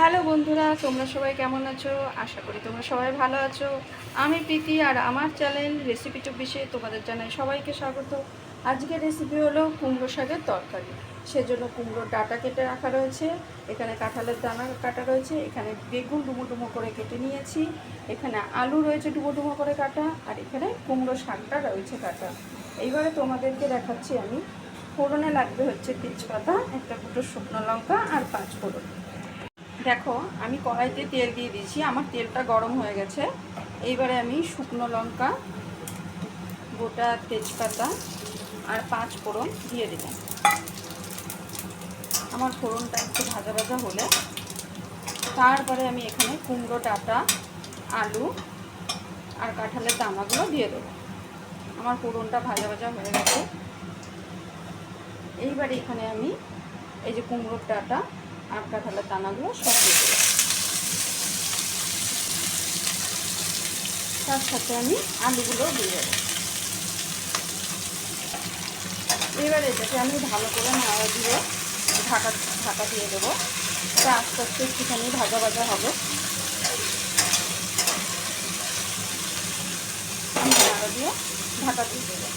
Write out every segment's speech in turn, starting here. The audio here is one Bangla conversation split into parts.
হ্যালো বন্ধুরা, তোমরা সবাই কেমন আছো? আশা করি তোমরা সবাই ভালো আছো। আমি প্রীতি, আর আমার চ্যানেল রেসিপি টুবিশে তোমাদের জানাই সবাইকে স্বাগত। আজকের রেসিপি হলো কুমড়ো শাকের তরকারি। সেজন্য কুমড়োর ডাঁটা কেটে রাখা রয়েছে, এখানে কাঁঠালের দানা কাটা রয়েছে, এখানে বেগুন ডুমো ডুমো করে কেটে নিয়েছি, এখানে আলু রয়েছে ডুমো ডুমো করে কাটা, আর এখানে কুমড়ো শাকটা রয়েছে কাটা। এইবারে তোমাদেরকে দেখাচ্ছি আমি। ফোড়নে লাগবে হচ্ছে তেজপাতা, একটা দুটো শুকনো লঙ্কা আর 5 ফোড়ন। দেখো, আমি কড়াইতে তেল দিয়ে দিয়েছি, আমার তেলটা গরম হয়ে গেছে। এইবারে আমি শুকনো লঙ্কা, গোটা তেজপাতা আর 5 ফোড়ন দিয়ে দিলাম। আমার ফোড়নটা একটু ভাজা ভাজা হলে তারপরে আমি এখানে কুমড়ো ডাঁটা, আলু আর কাঁঠালের দানাগুলো দিয়ে দেবো। আমার ফোড়নটা ভাজা ভাজা হয়ে গেছে। এইবারে এখানে আমি এই যে কুমড়োর ডাঁটা আর কাঁঠালের দানাগুলো সব দিয়ে দেবো। তার সাথে আমি আলুগুলো দিয়ে দেবো। এবার এটাকে আমি ভালো করে নাড়া দিয়ে ঢাকা দিয়ে দেবো। এটা আস্তে আস্তে একটুখানি ভাজা ভাজা হবে। আমি নাড়া দিয়ে ঢাকা দিয়ে দেবো।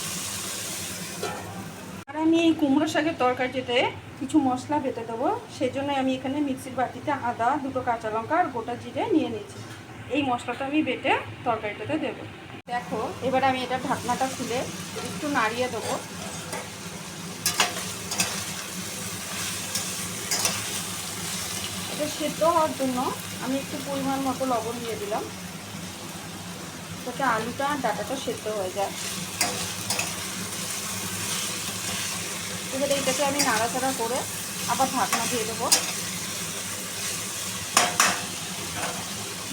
আর আমি এই কুমড়ো শাকের তরকারিতে কিছু মশলা বেটে দেবো। সেই জন্য আমি এখানে মিক্সির বাটিতে আদা, দুটো কাঁচা লঙ্কা আর গোটা জিরে নিয়ে নিয়েছি। এই মশলাটা আমি বেটে তরকারিটাতে দেবো। দেখো, এবার আমি এটা ঢাকনাটা খুলে একটু নাড়িয়ে দেবো। এটা সেদ্ধ হওয়ার জন্য আমি একটু পরিমাণ মতো লবণ দিয়ে দিলাম, যাতে আলুটা আর ডাঁটাটা সেদ্ধ হয়ে যায়। এবারে এটাকে আমি নাড়াচাড়া করে আবার ঢাকনা দিয়ে দেবো,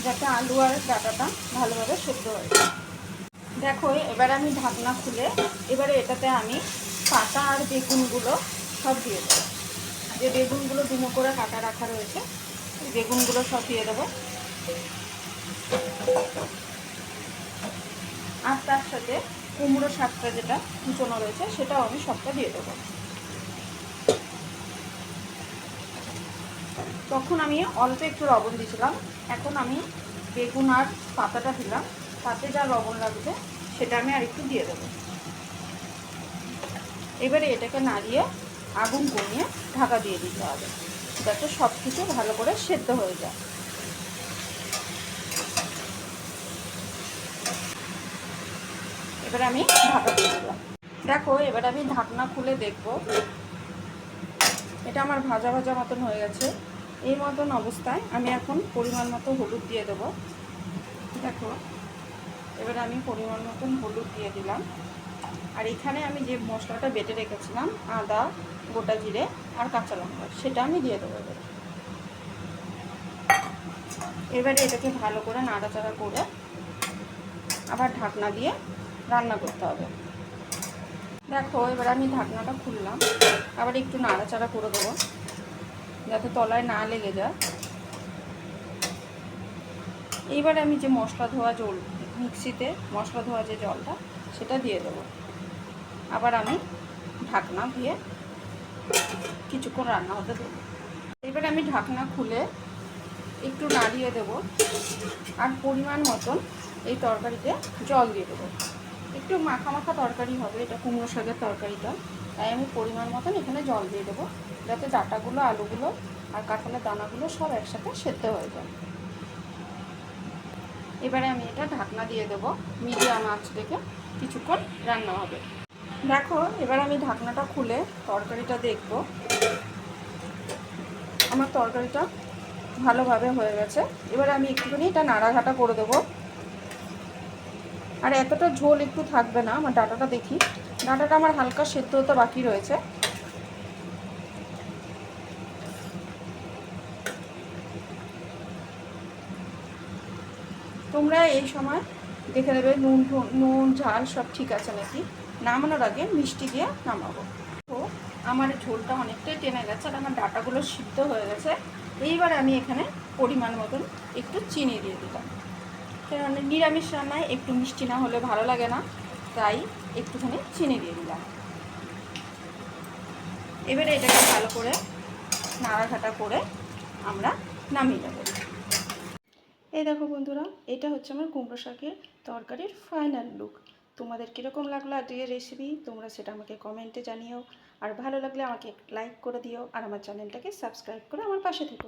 যাতে আলু আর ডাঁটাটা ভালোভাবে সেদ্ধ হয়ে যায়। দেখো, এবার আমি ঢাকনা খুলে এবারে এটাতে আমি কাঁটা আর বেগুনগুলো সব দিয়ে দেবো। যে বেগুনগুলো ডুমো করে কাটা রাখা রয়েছে, এই বেগুনগুলো সব দিয়ে দেবো। আর তার সাথে কুমড়ো শাকটা যেটা কুচোনো রয়েছে সেটাও আমি সবটা দিয়ে দেবো। তখন আমি অল্প একটু লবণ দিয়েছিলাম, এখন আমি বেগুন আর পাতাটা দিলাম, তাতে যা লবণ লাগবে সেটা আমি আর একটু দিয়ে দেবো। এবারে এটাকে নাড়িয়ে আগুন কমিয়ে ঢাকা দিয়ে দিতে হবে, যাতে সব কিছু ভালো করে সেদ্ধ হয়ে যায়। এবারে আমি ঢাকা দিয়ে দিলাম। দেখো, এবার আমি ঢাকনা খুলে দেখব, এটা আমার ভাজা ভাজা মতন হয়ে গেছে। এই মতন অবস্থায় আমি এখন পরিমাণ মতো হলুদ দিয়ে দেবো। দেখো, এবার আমি পরিমাণ মতন হলুদ দিয়ে দিলাম। আর এখানে আমি যে মশলাটা বেটে রেখেছিলাম, আদা, গোটা জিরে আর কাঁচা লঙ্কা, সেটা আমি দিয়ে দেবো। এবারে এটাকে ভালো করে নাড়াচাড়া করে আবার ঢাকনা দিয়ে রান্না করতে হবে। দেখো, এবার আমি ঢাকনাটা খুললাম, আবার একটু নাড়াচাড়া করে দেবো, যাতে তলায় না লেগে যায়। এইবারে আমি যে মশলা ধোয়া জল, মিক্সিতে মশলা ধোয়া যে জলটা, সেটা দিয়ে দেবো। আবার আমি ঢাকনা দিয়ে কিছুক্ষণ রান্না হতে দেবো। এবারে আমি ঢাকনা খুলে একটু নাড়িয়ে দেবো, আর পরিমাণ মতন এই তরকারিতে জল দিয়ে দেবো। একটু মাখা মাখা তরকারি হবে এটা, কুমড়ো শাকের তরকারিটা, তাই আমি পরিমাণ মতন এখানে জল দিয়ে দেবো, যাতে ডাঁটাগুলো, আলুগুলো আর কাঁঠালের দানাগুলো সব একসাথে সেদ্ধ হয়ে যায়। এবারে আমি এটা ঢাকনা দিয়ে দেবো, মিডিয়াম আঁচ থেকে কিছুক্ষণ রান্না হবে। দেখো, এবার আমি ঢাকনাটা খুলে তরকারিটা দেখব। আমার তরকারিটা ভালোভাবে হয়ে গেছে। এবার আমি একটুখানি এটা নাড়াঘাটা করে দেবো। আর এতটা ঝোল একটু থাকবে না। আমার ডাঁটাটা দেখি, ডাঁটাটা আমার হালকা সেদ্ধ হতে বাকি রয়েছে। তোমরা এই সময় দেখে নেবে নুন ঝাল সব ঠিক আছে নাকি। নামানোর আগে মিষ্টি দিয়ে নামাবো। তো আমার ঝোলটা অনেকটাই টেনে গেছে আর আমার ডাঁটাগুলো সিদ্ধ হয়ে গেছে। এইবার আমি এখানে পরিমাণ মতন একটু চিনি দিয়ে দিলাম। কারণ নিরামিষ রান্নায় একটু মিষ্টি না হলে ভালো লাগে না, তাই একটুখানি চিনি দিয়ে দিলাম। এবারে এটাকে ভালো করে নাড়াঘাটা করে আমরা নামিয়ে নেব। এই দেখো বন্ধুরা, এটা হচ্ছে আমার কুমড়ো শাকের তরকারির ফাইনাল লুক। তোমাদের কীরকম লাগলো আজকের রেসিপি তোমরা সেটা আমাকে কমেন্টে জানিও। আর ভালো লাগলে আমাকে লাইক করে দিও আর আমার চ্যানেলটাকে সাবস্ক্রাইব করে আমার পাশে থেকো।